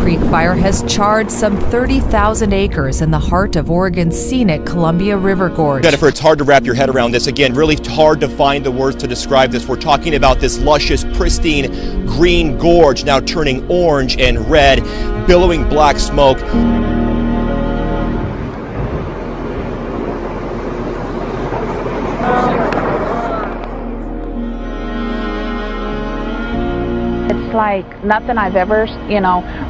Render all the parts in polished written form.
Creek fire has charred some 30,000 acres in the heart of Oregon's scenic Columbia River Gorge. Jennifer, it's hard to wrap your head around this. Again, really hard to find the words to describe this. We're talking about this luscious, pristine green gorge now turning orange and red, billowing black smoke. It's like nothing I've ever,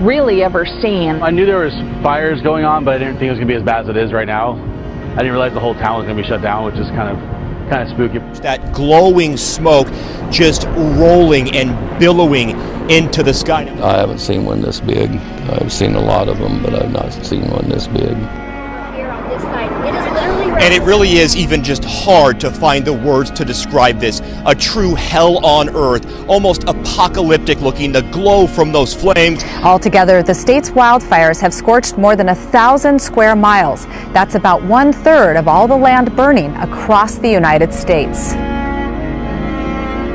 really ever seen. I knew there was fires going on, but I didn't think it was going to be as bad as it is right now. I didn't realize the whole town was going to be shut down, which is kind of spooky. That glowing smoke just rolling and billowing into the sky. I haven't seen one this big. I've seen a lot of them, but I've not seen one this big. Here on this side, it is literally ready. And it really is even just hard to find the words to describe this. A true hell on earth, almost apocalyptic looking, the glow from those flames. Altogether, the state's wildfires have scorched more than 1,000 square miles. That's about 1/3 of all the land burning across the United States.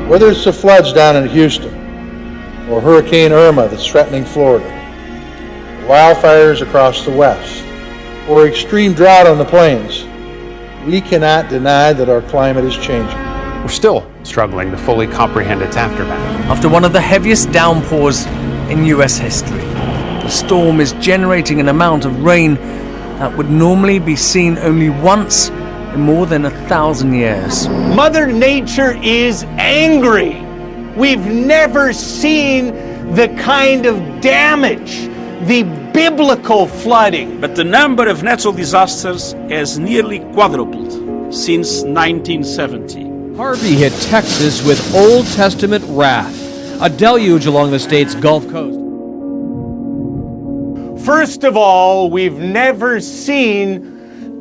Whether it's the floods down in Houston or Hurricane Irma that's threatening Florida, wildfires across the West, or extreme drought on the plains, we cannot deny that our climate is changing. We're still struggling to fully comprehend its aftermath. After one of the heaviest downpours in US history, the storm is generating an amount of rain that would normally be seen only once in more than 1,000 years. Mother Nature is angry. We've never seen the kind of damage, the biblical flooding. But the number of natural disasters has nearly quadrupled since 1970. Harvey hit Texas with Old Testament wrath, a deluge along the state's Gulf Coast. First of all, we've never seen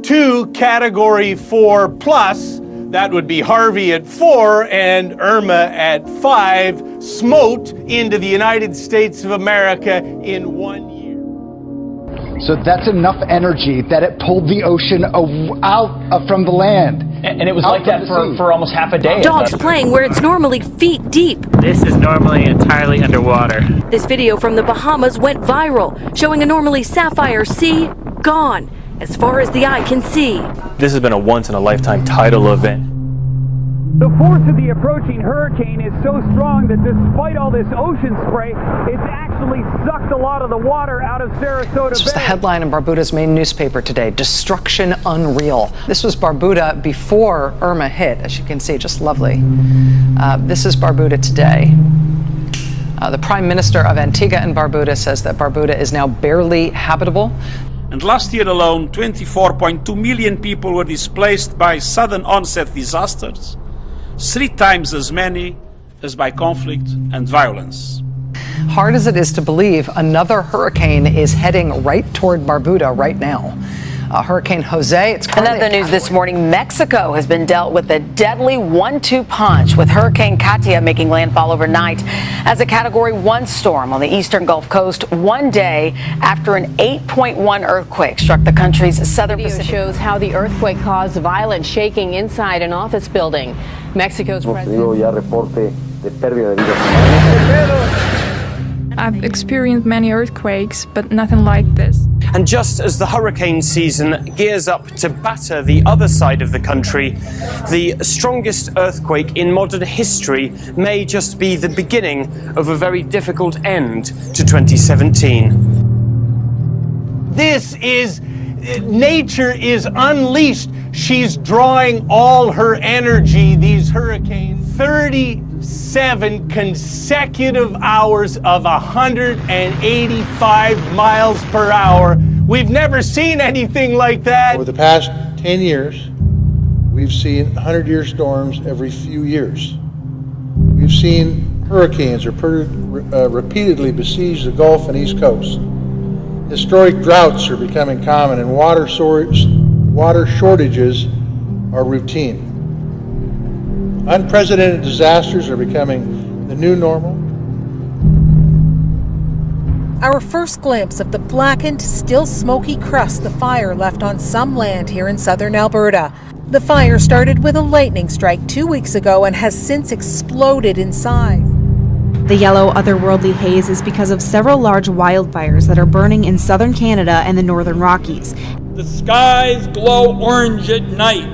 two Category 4 plus, that would be Harvey at 4 and Irma at 5, smote into the United States of America in 1 year. So that's enough energy that it pulled the ocean out from the land. And it was like that for almost half a day. Dogs playing where it's normally feet deep. This is normally entirely underwater. This video from the Bahamas went viral, showing a normally sapphire sea gone as far as the eye can see. This has been a once-in-a-lifetime tidal event. The force of the approaching hurricane is so strong that despite all this ocean spray, it's actually sucked a lot of the water out of Sarasota This was the Bay. headline in Barbuta's main newspaper today, Destruction Unreal. This was Barbuda before Irma hit, as you can see, just lovely. This is Barbuda today. The Prime Minister of Antigua and Barbuda says that Barbuda is now barely habitable. And last year alone, 24.2 million people were displaced by sudden onset disasters, 3 times as many as by conflict and violence. Hard as it is to believe, another hurricane is heading right toward Barbuda right now. Hurricane Jose, it's Another news this morning, Mexico has been dealt with a deadly 1-2 punch with Hurricane Katia making landfall overnight as a Category 1 storm on the eastern Gulf Coast 1 day after an 8.1 earthquake struck the country's southern Pacific. Shows how the earthquake caused violent shaking inside an office building. Mexico's president. I've experienced many earthquakes, but nothing like this. And just as the hurricane season gears up to batter the other side of the country, the strongest earthquake in modern history may just be the beginning of a very difficult end to 2017. Nature is unleashed. She's drawing all her energy, these hurricanes. 37 consecutive hours of 185 miles per hour. We've never seen anything like that. Over the past 10 years, we've seen 100-year storms every few years. We've seen hurricanes repeatedly besiege the Gulf and East Coast. Historic droughts are becoming common and water shortages are routine. Unprecedented disasters are becoming the new normal. Our first glimpse of the blackened, still smoky crust the fire left on some land here in southern Alberta. The fire started with a lightning strike 2 weeks ago and has since exploded in size. The yellow, otherworldly haze is because of several large wildfires that are burning in southern Canada and the northern Rockies. The skies glow orange at night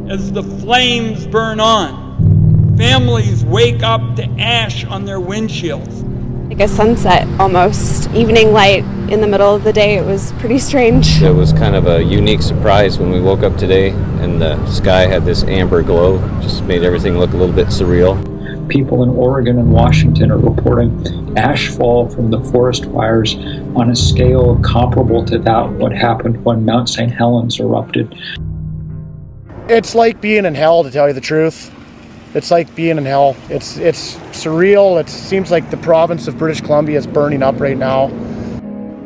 as the flames burn on. Families wake up to ash on their windshields. Like a sunset almost, evening light in the middle of the day. It was pretty strange. It was kind of a unique surprise when we woke up today and the sky had this amber glow. Just made everything look a little bit surreal. People in Oregon and Washington are reporting ash fall from the forest fires on a scale comparable to that what happened when Mount St. Helens erupted. It's like being in hell, to tell you the truth. It's like being in hell. It's surreal. It seems like the province of British Columbia is burning up right now.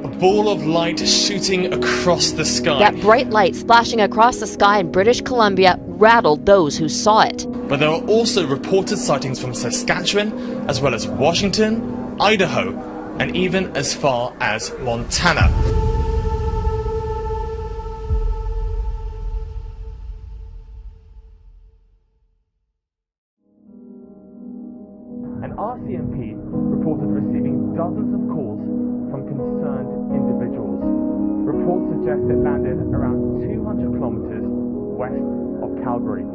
A ball of light shooting across the sky. That bright light splashing across the sky in British Columbia rattled those who saw it. But there are also reported sightings from Saskatchewan, as well as Washington, Idaho, and even as far as Montana. An RCMP reported receiving dozens of calls from concerned individuals. Reports suggest it landed around 200 kilometers west of Calgary.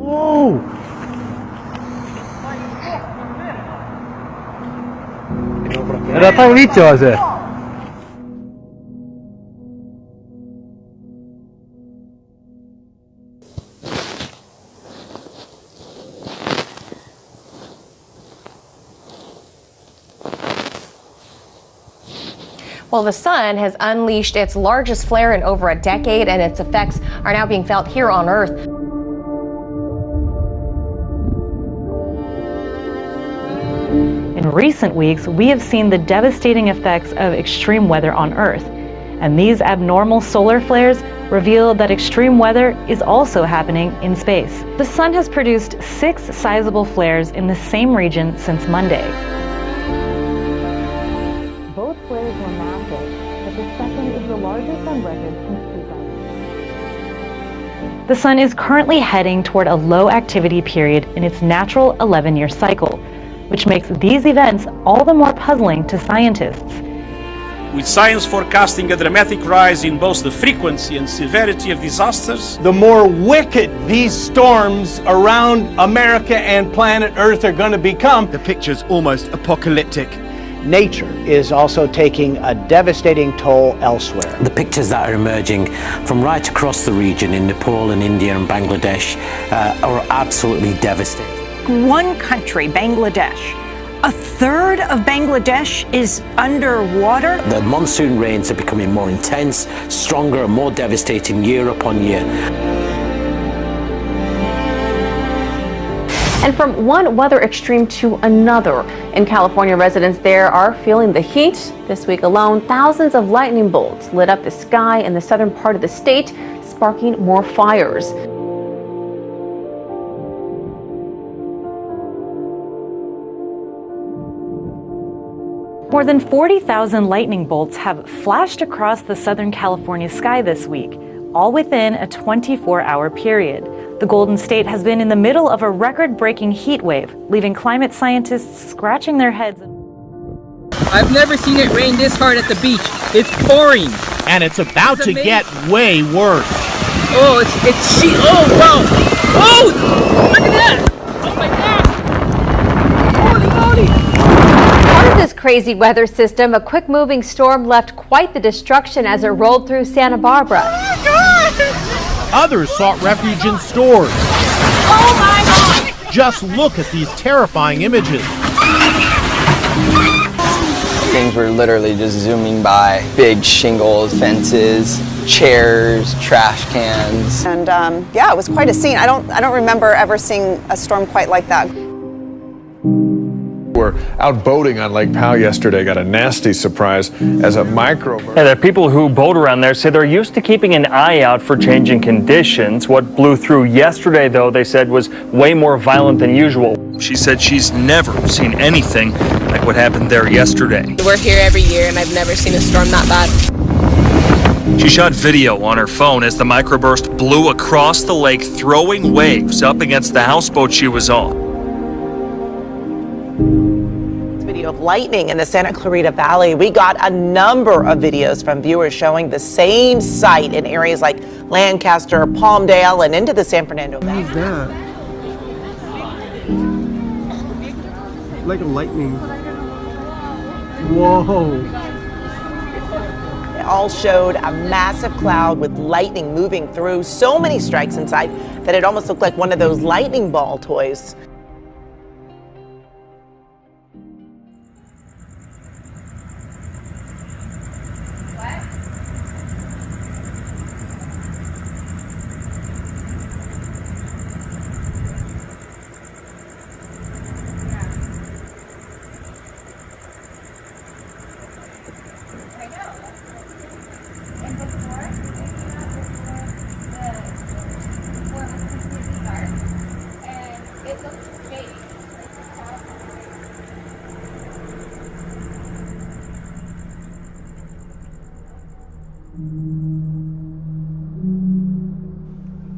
Whoa! Era ta ulicioase. Well, the sun has unleashed its largest flare in over a decade, and its effects are now being felt here on Earth. In recent weeks, we have seen the devastating effects of extreme weather on Earth. And these abnormal solar flares reveal that extreme weather is also happening in space. The sun has produced 6 sizable flares in the same region since Monday. Both flares were massive, but the second is the largest on record since 2000. The sun is currently heading toward a low activity period in its natural 11-year cycle, which makes these events all the more puzzling to scientists. With science forecasting a dramatic rise in both the frequency and severity of disasters, the more wicked these storms around America and planet Earth are going to become. The picture's almost apocalyptic. Nature is also taking a devastating toll elsewhere. The pictures that are emerging from right across the region in Nepal and India and Bangladesh are absolutely devastating. One country, Bangladesh, a third of Bangladesh is underwater. The monsoon rains are becoming more intense, stronger and more devastating year upon year. And from one weather extreme to another, in California, residents there are feeling the heat. This week alone, thousands of lightning bolts lit up the sky in the southern part of the state, sparking more fires. More than 40,000 lightning bolts have flashed across the Southern California sky this week, all within a 24-hour period. The Golden State has been in the middle of a record-breaking heat wave, leaving climate scientists scratching their heads. I've never seen it rain this hard at the beach. It's pouring. And it's about to get way worse. Oh, it's sheet. Oh, wow. Oh, look at that. Oh my God. Holy moly. Part of this crazy weather system, a quick-moving storm left quite the destruction as it rolled through Santa Barbara. Oh my God. Others sought refuge in stores. Oh my God! Just look at these terrifying images. Things were literally just zooming by. Big shingles, fences, chairs, trash cans. And yeah, it was quite a scene. I don't remember ever seeing a storm quite like that. We're out boating on Lake Powell yesterday, got a nasty surprise as a microburst. Yeah, the people who boat around there say they're used to keeping an eye out for changing conditions. What blew through yesterday, though, they said was way more violent than usual. She said she's never seen anything like what happened there yesterday. We're here every year and I've never seen a storm that bad. She shot video on her phone as the microburst blew across the lake, throwing waves up against the houseboat she was on. Video of lightning in the Santa Clarita Valley. We got a number of videos from viewers showing the same sight in areas like Lancaster, Palmdale, and into the San Fernando Valley. What is that? It's like a lightning. Whoa. They all showed a massive cloud with lightning moving through. So many strikes inside that it almost looked like one of those lightning ball toys.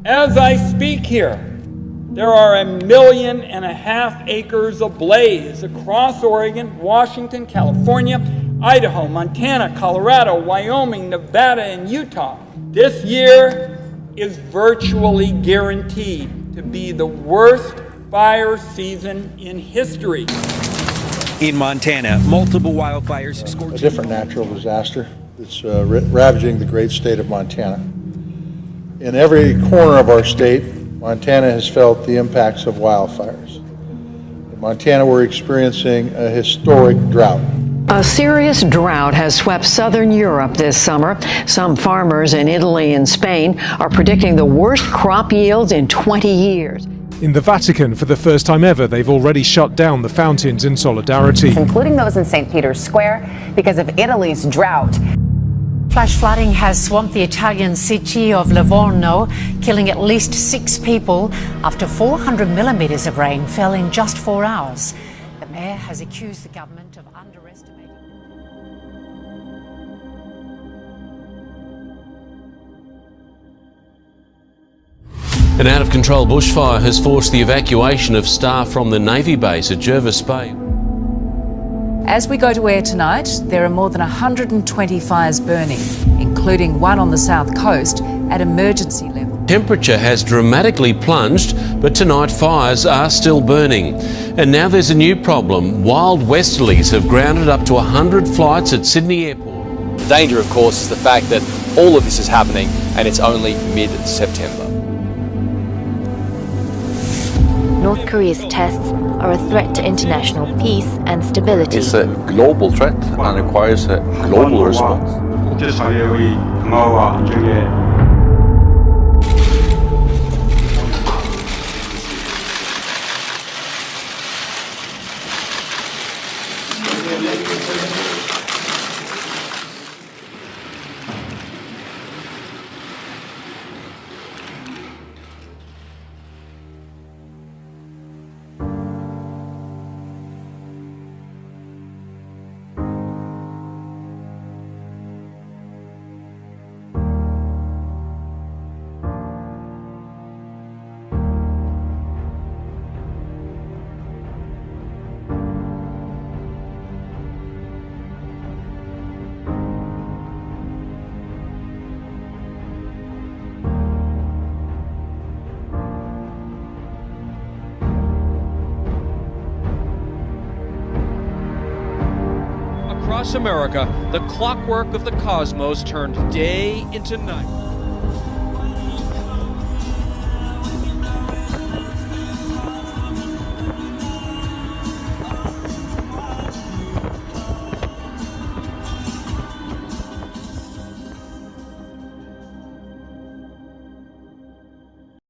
As I speak here, there are 1.5 million acres ablaze across Oregon, Washington, California, Idaho, Montana, Colorado, Wyoming, Nevada, and Utah. This year is virtually guaranteed to be the worst fire season in history. In Montana, multiple wildfires scorched. A different natural disaster that's ravaging the great state of Montana. In every corner of our state, Montana has felt the impacts of wildfires. In Montana, we're experiencing a historic drought. A serious drought has swept southern Europe this summer. Some farmers in Italy and Spain are predicting the worst crop yields in 20 years. In the Vatican, for the first time ever, they've already shut down the fountains in solidarity. Including those in St. Peter's Square because of Italy's drought. Flash flooding has swamped the Italian city of Livorno, killing at least 6 people after 400 millimeters of rain fell in just 4 hours. The mayor has accused the government of underestimating. An out-of-control bushfire has forced the evacuation of staff from the Navy base at Jervis Bay. As we go to air tonight, there are more than 120 fires burning, including one on the south coast at emergency level. Temperature has dramatically plunged, but tonight fires are still burning. And now there's a new problem. Wild westerlies have grounded up to 100 flights at Sydney Airport. The danger, of course, is the fact that all of this is happening and it's only mid-September. North Korea's tests are a threat to international peace and stability. It's a global threat and requires a global response. 국제사회의 평화와 안정에 Across America, the clockwork of the cosmos turned day into night.